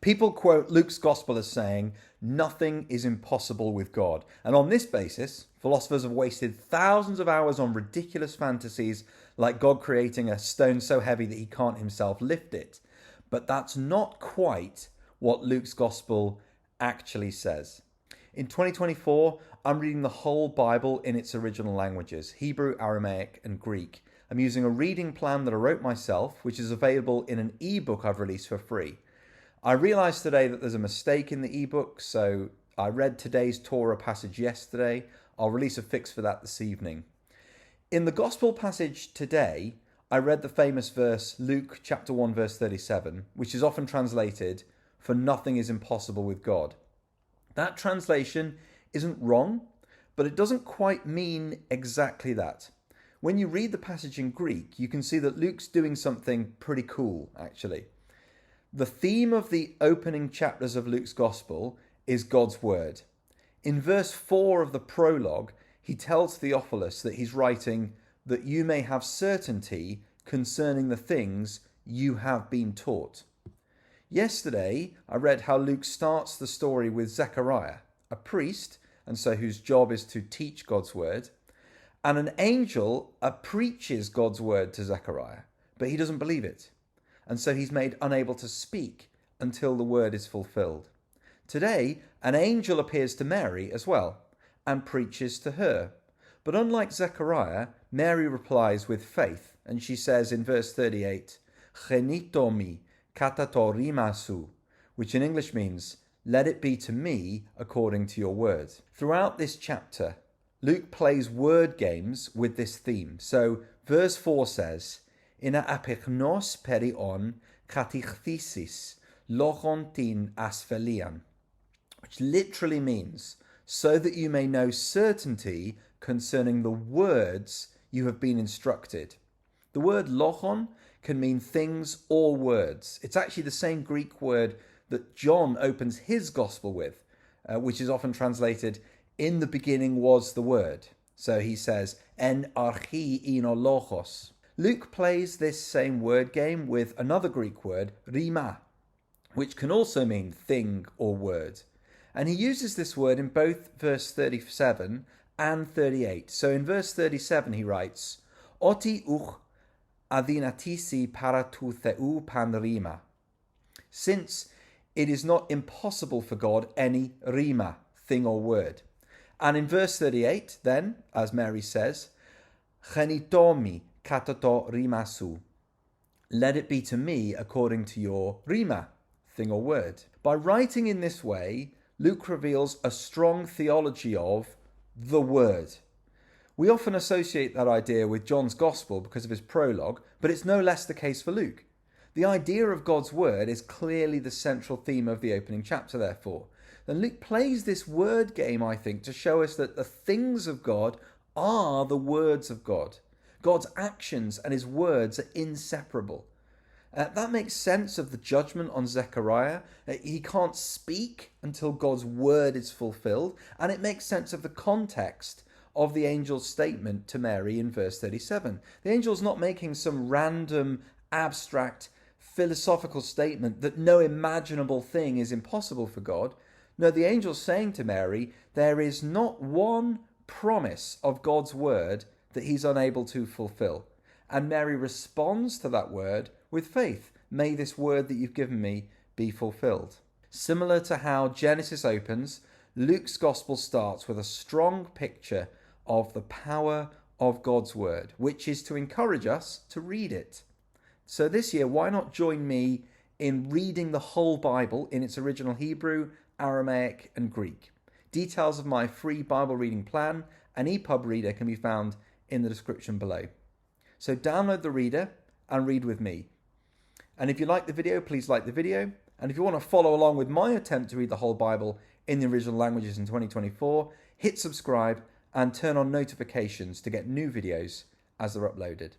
People quote Luke's gospel as saying, nothing is impossible with God. And on this basis, philosophers have wasted thousands of hours on ridiculous fantasies like God creating a stone so heavy that he can't himself lift it. But that's not quite what Luke's gospel actually says. In 2024, I'm reading the whole Bible in its original languages, Hebrew, Aramaic, and Greek. I'm using a reading plan that I wrote myself, which is available in an ebook I've released for free. I realized today that there's a mistake in the ebook, so I read today's Torah passage yesterday. I'll release a fix for that this evening. In the gospel passage today, I read the famous verse, Luke chapter 1, verse 37, which is often translated, "For nothing is impossible with God." That translation isn't wrong, but it doesn't quite mean exactly that. When you read the passage in Greek, you can see that Luke's doing something pretty cool, actually. The theme of the opening chapters of Luke's Gospel is God's Word. In verse 4 of the prologue, he tells Theophilus that he's writing that you may have certainty concerning the things you have been taught. Yesterday, I read how Luke starts the story with Zechariah, a priest, and so whose job is to teach God's Word, and an angel preaches God's Word to Zechariah, but he doesn't believe it. And so he's made unable to speak until the word is fulfilled. Today, an angel appears to Mary as well and preaches to her. But unlike Zechariah, Mary replies with faith, and she says in verse 38, "Genitomi katatorimasu," which in English means, "Let it be to me according to your word." Throughout this chapter, Luke plays word games with this theme. So verse 4 says, "Ina apechnos perion katichthesis lochontin asphelian," which literally means, so that you may know certainty concerning the words you have been instructed. The word lochon can mean things or words. It's actually the same Greek word that John opens his gospel with, which is often translated, "In the beginning was the word." So he says, "En archi ino logos." Luke plays this same word game with another Greek word, rima, which can also mean thing or word. And he uses this word in both verse 37 and 38. So in verse 37 he writes, "Oti uch adinatisi paratu theu pan rima," since it is not impossible for God any rima, thing or word. And in verse 38 then, as Mary says, "Genitomi katato rimasu," let it be to me according to your rima, thing or word. By writing in this way, Luke reveals a strong theology of the word. We often associate that idea with John's gospel because of his prologue, but it's no less the case for Luke. The idea of God's word is clearly the central theme of the opening chapter, therefore. And Luke plays this word game, I think, to show us that the things of God are the words of God. God's actions and his words are inseparable. That makes sense of the judgment on Zechariah. He can't speak until God's word is fulfilled. And it makes sense of the context of the angel's statement to Mary in verse 37. The angel's not making some random, abstract, philosophical statement that no imaginable thing is impossible for God. No, the angel's saying to Mary, there is not one promise of God's word that he's unable to fulfill. And Mary responds to that word with faith. May this word that you've given me be fulfilled. Similar to how Genesis opens, Luke's gospel starts with a strong picture of the power of God's word, which is to encourage us to read it. So this year, why not join me in reading the whole Bible in its original Hebrew, Aramaic, and Greek? Details of my free Bible reading plan and EPUB reader can be found in the description below. So download the reader and read with me. And if you like the video, please like the video. And if you want to follow along with my attempt to read the whole Bible in the original languages in 2024, hit subscribe and turn on notifications to get new videos as they're uploaded.